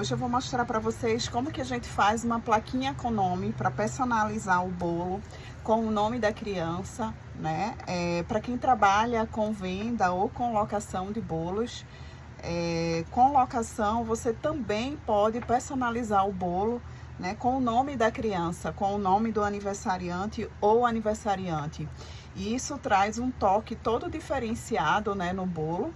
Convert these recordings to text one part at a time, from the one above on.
Hoje eu vou mostrar para vocês como que a gente faz uma plaquinha com nome para personalizar o bolo com o nome da criança, né? Para quem trabalha com venda ou com locação de bolos, com locação você também pode personalizar o bolo, né, com o nome da criança, com o nome do aniversariante ou aniversariante. E isso traz um toque todo diferenciado, né, no bolo.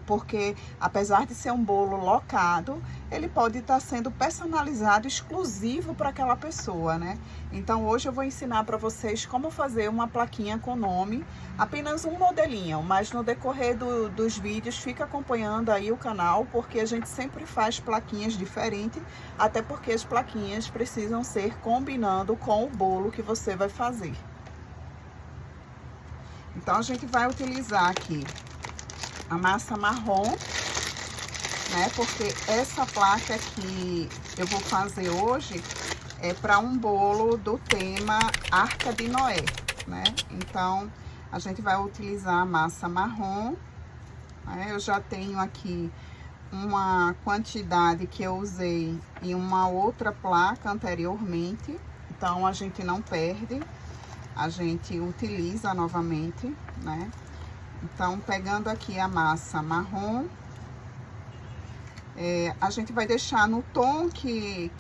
Porque apesar de ser um bolo locado, ele pode estar sendo personalizado exclusivo para aquela pessoa, né? Então hoje eu vou ensinar para vocês como fazer uma plaquinha com nome, apenas um modelinho, mas no decorrer dos vídeos fica acompanhando aí o canal, porque a gente sempre faz plaquinhas diferentes, até porque as plaquinhas precisam ser combinando com o bolo que você vai fazer. Então a gente vai utilizar aqui a massa marrom, né? Porque essa placa que eu vou fazer hoje é para um bolo do tema Arca de Noé, né? Então, a gente vai utilizar a massa marrom, né? Eu já tenho aqui uma quantidade que eu usei em uma outra placa anteriormente, então a gente não perde, a gente utiliza novamente, né? Então, pegando aqui a massa marrom, a gente vai deixar no tom que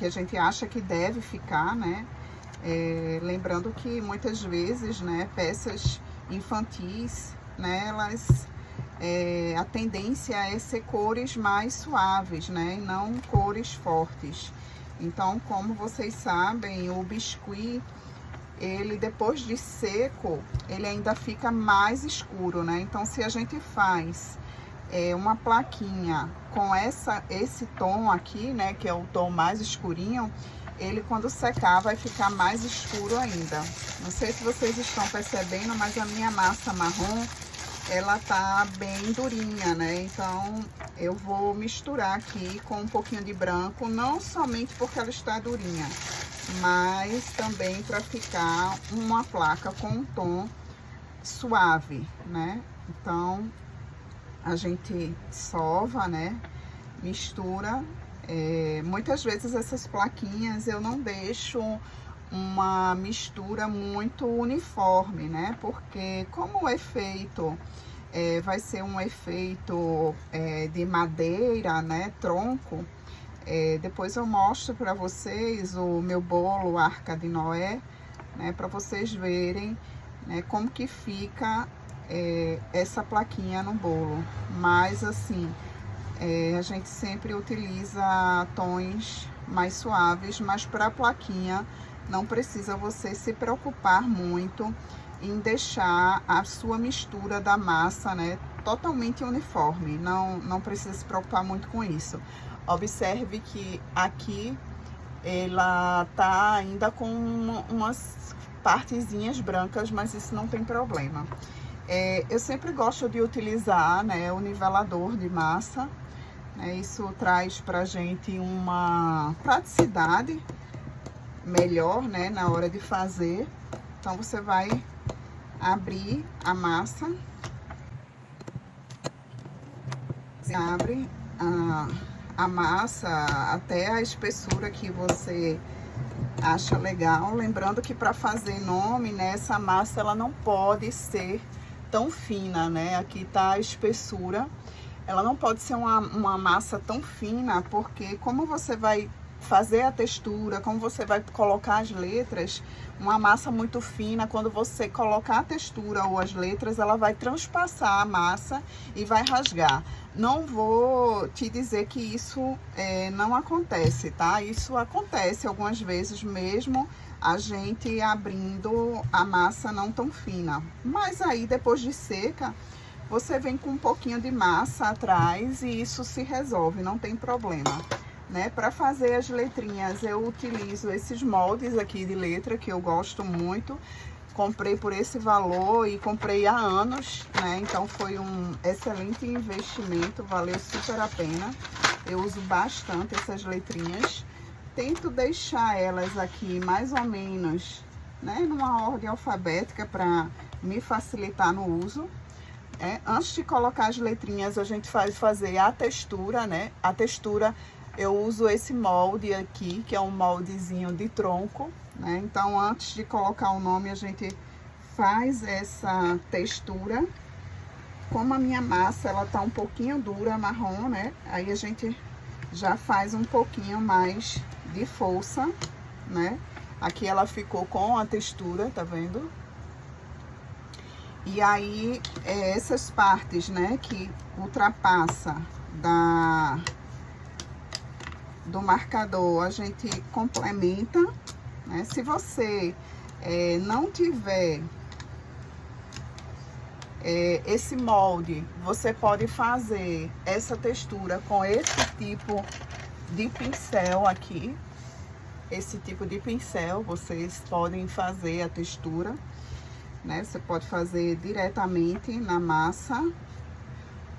a gente acha que deve ficar, né? Lembrando que muitas vezes, né, peças infantis, né, elas, a tendência é ser cores mais suaves, né, e não cores fortes. Então, como vocês sabem, o biscuit, ele depois de seco, ele ainda fica mais escuro, né? Então, se a gente faz uma plaquinha com esse tom aqui, né, que é o tom mais escurinho, ele quando secar vai ficar mais escuro ainda. Não sei se vocês estão percebendo, mas a minha massa marrom, ela tá bem durinha, né? Então, eu vou misturar aqui com um pouquinho de branco, não somente porque ela está durinha, mas também para ficar uma placa com um tom suave, né? Então, a gente sova, né? Mistura. Muitas vezes essas plaquinhas eu não deixo uma mistura muito uniforme, né? Porque como o efeito vai ser um efeito de madeira, né? Tronco. Depois eu mostro para vocês o meu bolo Arca de Noé, né, para vocês verem, né, como que fica essa plaquinha no bolo. Mas assim, a gente sempre utiliza tons mais suaves, mas para a plaquinha não precisa você se preocupar muito em deixar a sua mistura da massa, né, totalmente uniforme. Não precisa se preocupar muito com isso. Observe que aqui ela tá ainda com umas partezinhas brancas, mas isso não tem problema. Eu sempre gosto de utilizar, né, o nivelador de massa, né, isso traz pra gente uma praticidade melhor, né, na hora de fazer. Então, você vai abrir a massa, você abre a massa até a espessura que você acha legal. Lembrando que para fazer nome, né, essa massa ela não pode ser tão fina, né? Aqui tá a espessura. Ela não pode ser uma massa tão fina, porque como você vai fazer a textura, como você vai colocar as letras, uma massa muito fina, quando você colocar a textura ou as letras, ela vai transpassar a massa e vai rasgar. Não vou te dizer que isso não acontece, tá? Isso acontece algumas vezes mesmo, a gente abrindo a massa não tão fina. Mas aí, depois de seca, você vem com um pouquinho de massa atrás e isso se resolve, não tem problema. Né? Para fazer as letrinhas, eu utilizo esses moldes aqui de letra que eu gosto muito. Comprei por esse valor e comprei há anos, né? Então foi um excelente investimento, valeu super a pena. Eu uso bastante essas letrinhas. Tento deixar elas aqui mais ou menos, né, numa ordem alfabética para me facilitar no uso. Antes de colocar as letrinhas, a gente vai fazer a textura, né? A textura, eu uso esse molde aqui, que é um moldezinho de tronco, né? Então, antes de colocar o nome, a gente faz essa textura. Como a minha massa, ela tá um pouquinho dura, marrom, né? Aí a gente já faz um pouquinho mais de força, né? Aqui ela ficou com a textura, tá vendo? E aí, essas partes, né, que ultrapassa do marcador, a gente complementa, né? Se você não tiver esse molde, você pode fazer essa textura com esse tipo de pincel aqui. Esse tipo de pincel, vocês podem fazer a textura, né? Você pode fazer diretamente na massa,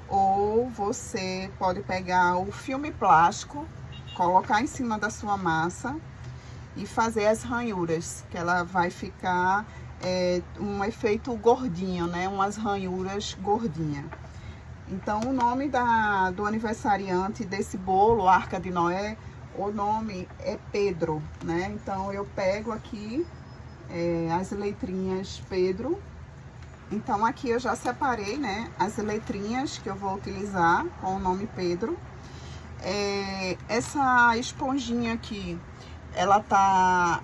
ou você pode pegar o filme plástico, colocar em cima da sua massa e fazer as ranhuras, que ela vai ficar um efeito gordinho, né? Umas ranhuras gordinhas. Então, o nome do aniversariante desse bolo, Arca de Noé, o nome é Pedro, né? Então, eu pego aqui as letrinhas Pedro. Então, aqui eu já separei, né, as letrinhas que eu vou utilizar com o nome Pedro. Essa esponjinha aqui, ela tá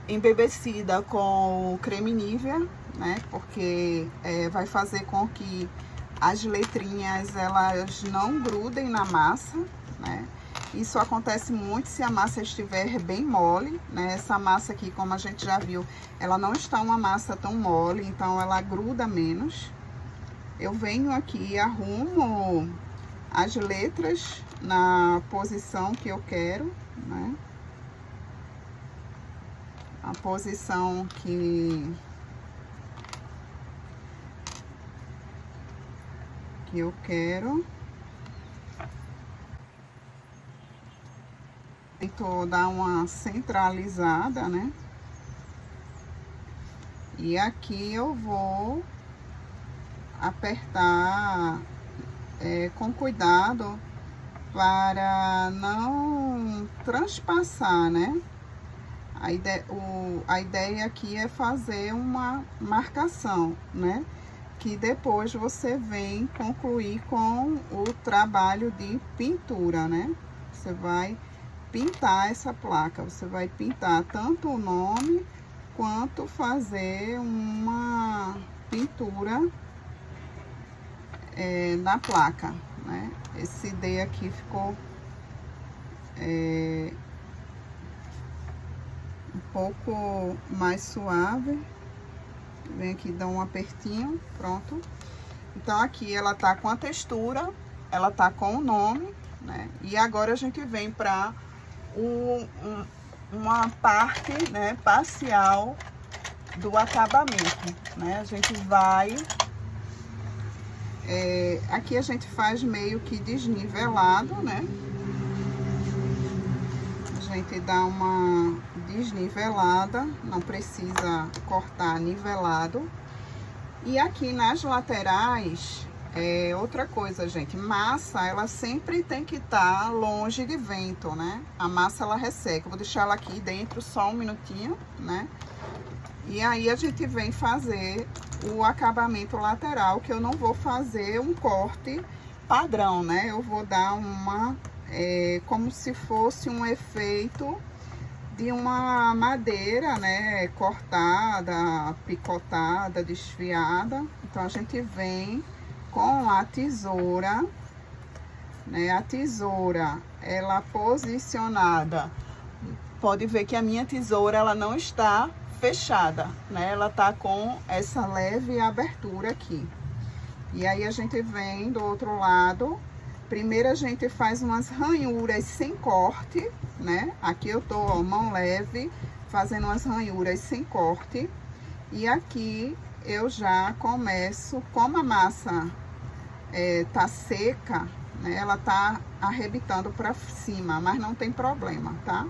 embebecida com o creme Nivea, né, porque vai fazer com que as letrinhas, elas não grudem na massa, né. Isso acontece muito se a massa estiver bem mole, né? Essa massa aqui, como a gente já viu, ela não está uma massa tão mole, então ela gruda menos. Eu venho aqui e arrumo as letras na posição que eu quero, né? A posição que eu quero. Tento dar uma centralizada, né? E aqui eu vou apertar com cuidado para não transpassar, né? A ideia aqui é fazer uma marcação, né? Que depois você vem concluir com o trabalho de pintura, né? Você vai pintar essa placa, você vai pintar tanto o nome quanto fazer uma pintura na placa, né? Esse D aqui ficou um pouco mais suave. Vem aqui, dá um apertinho, pronto. Então aqui ela tá com a textura, ela tá com o nome, né? E agora a gente vem para uma parte, né, parcial do acabamento, né? A gente vai aqui a gente faz meio que desnivelado, né? A gente dá uma desnivelada, não precisa cortar nivelado. E aqui nas laterais, outra coisa, gente, massa, ela sempre tem que estar longe de vento, né? A massa, ela resseca. Eu vou deixar ela aqui dentro só um minutinho, né? E aí a gente vem fazer o acabamento lateral, que eu não vou fazer um corte padrão, né? Eu vou dar uma, como se fosse um efeito de uma madeira, né? Cortada, picotada, desfiada. Então, a gente vem com a tesoura, né? A tesoura, ela posicionada. Pode ver que a minha tesoura, ela não está fechada, né? Ela tá com essa leve abertura aqui. E aí, a gente vem do outro lado. Primeiro, a gente faz umas ranhuras sem corte, né? Aqui eu tô, ó, mão leve, fazendo umas ranhuras sem corte. E aqui eu já começo, como a massa tá seca, né? Ela tá arrebitando pra cima, mas não tem problema, tá?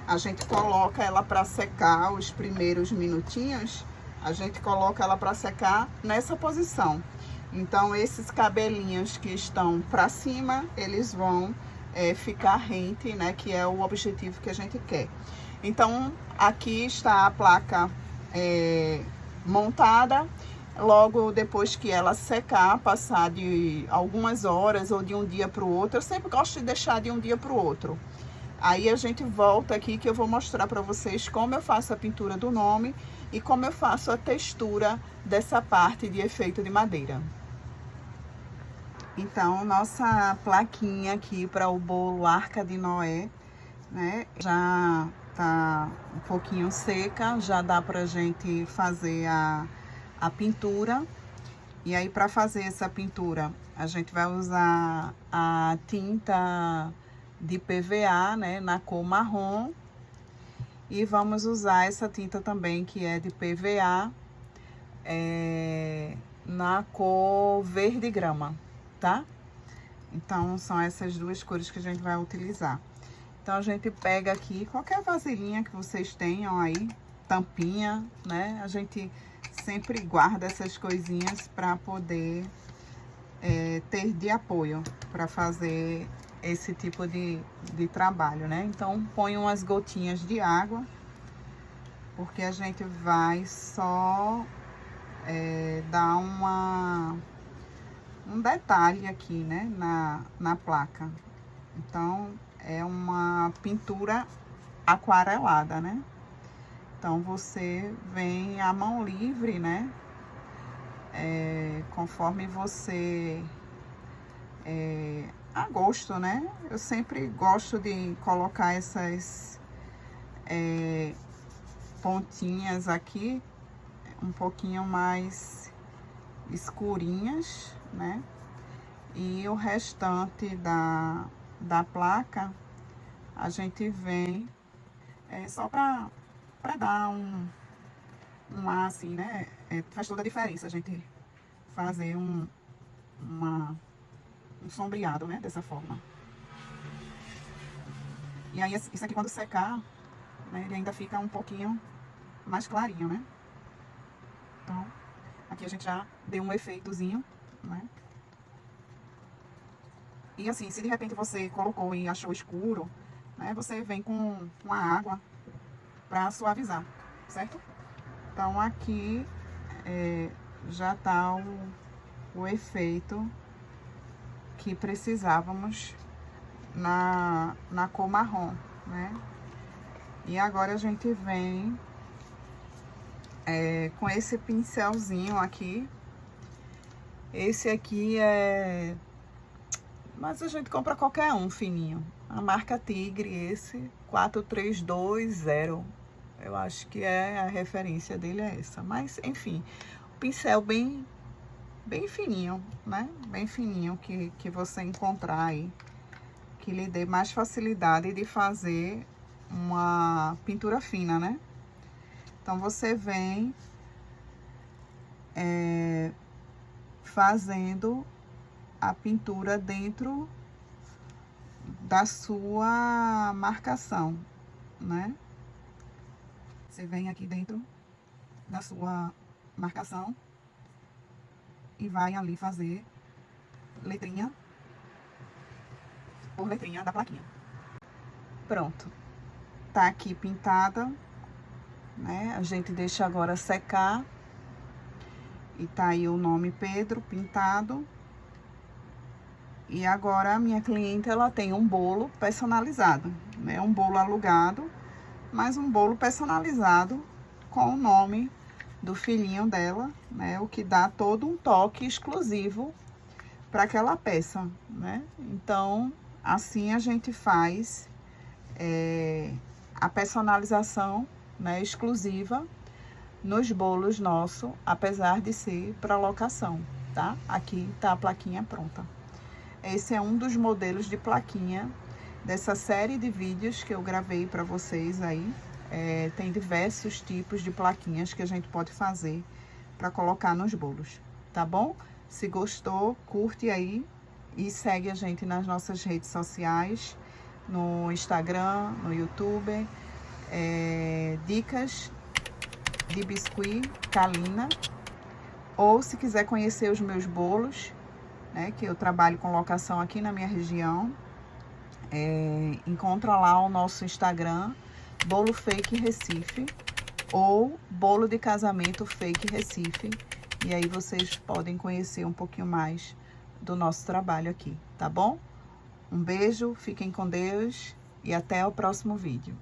A gente coloca ela pra secar os primeiros minutinhos, a gente coloca ela pra secar nessa posição. Então, esses cabelinhos que estão para cima, eles vão ficar rente, né? Que é o objetivo que a gente quer. Então, aqui está a placa montada. Logo depois que ela secar, passar de algumas horas ou de um dia para o outro, eu sempre gosto de deixar de um dia para o outro. Aí a gente volta aqui que eu vou mostrar para vocês como eu faço a pintura do nome e como eu faço a textura dessa parte de efeito de madeira. Então, nossa plaquinha aqui para o bolo Arca de Noé, né, já tá um pouquinho seca, já dá pra gente fazer a pintura. E aí, para fazer essa pintura, a gente vai usar a tinta de PVA, né, na cor marrom. E vamos usar essa tinta também, que é de PVA, na cor verde grama, tá? Então, são essas duas cores que a gente vai utilizar. Então, a gente pega aqui qualquer vasilhinha que vocês tenham aí, tampinha, né? A gente sempre guarda essas coisinhas para poder ter de apoio para fazer esse tipo de trabalho, né? Então, põe umas gotinhas de água, porque a gente vai só dar um detalhe aqui, né? Na placa. Então, é uma pintura aquarelada, né? Então, você vem à mão livre, né? Conforme você... a gosto, né? Eu sempre gosto de colocar essas pontinhas aqui um pouquinho mais escurinhas, né? E o restante da placa a gente vem só para dar um ar assim, né? Faz toda a diferença a gente fazer um sombreado, né? Dessa forma. E aí, isso aqui quando secar, né? Ele ainda fica um pouquinho mais clarinho, né? Então, aqui a gente já deu um efeitozinho, né? E assim, se de repente você colocou e achou escuro, né? Você vem com a água pra suavizar, certo? Então, aqui já tá o efeito que precisávamos na cor marrom, né? E agora a gente vem com esse pincelzinho aqui. Esse aqui mas a gente compra qualquer um fininho. A marca Tigre, esse 4320. Eu acho que a referência dele é essa. Mas, enfim, pincel bem fininho, né? Bem fininho que você encontrar aí, que lhe dê mais facilidade de fazer uma pintura fina, né? Então, você vem fazendo a pintura dentro da sua marcação, né? Você vem aqui dentro da sua marcação e vai ali fazer letrinha por letrinha da plaquinha. Pronto. Tá aqui pintada, né? A gente deixa agora secar. E tá aí o nome Pedro pintado. E agora a minha cliente, ela tem um bolo personalizado, né? Um bolo alugado, mas um bolo personalizado com o nome do filhinho dela, né? O que dá todo um toque exclusivo para aquela peça, né? Então, assim a gente faz a personalização, né, exclusiva nos bolos nossos, apesar de ser para locação, tá? Aqui tá a plaquinha pronta. Esse é um dos modelos de plaquinha dessa série de vídeos que eu gravei para vocês aí. Tem diversos tipos de plaquinhas que a gente pode fazer para colocar nos bolos, tá bom? Se gostou, curte aí e segue a gente nas nossas redes sociais, no Instagram, no YouTube, Dicas de Biscuit Kalina, Ou se quiser conhecer os meus bolos, né, que eu trabalho com locação aqui na minha região, encontra lá o nosso Instagram, Bolo Fake Recife, ou Bolo de Casamento Fake Recife. E aí vocês podem conhecer um pouquinho mais do nosso trabalho aqui, tá bom? Um beijo, fiquem com Deus e até o próximo vídeo.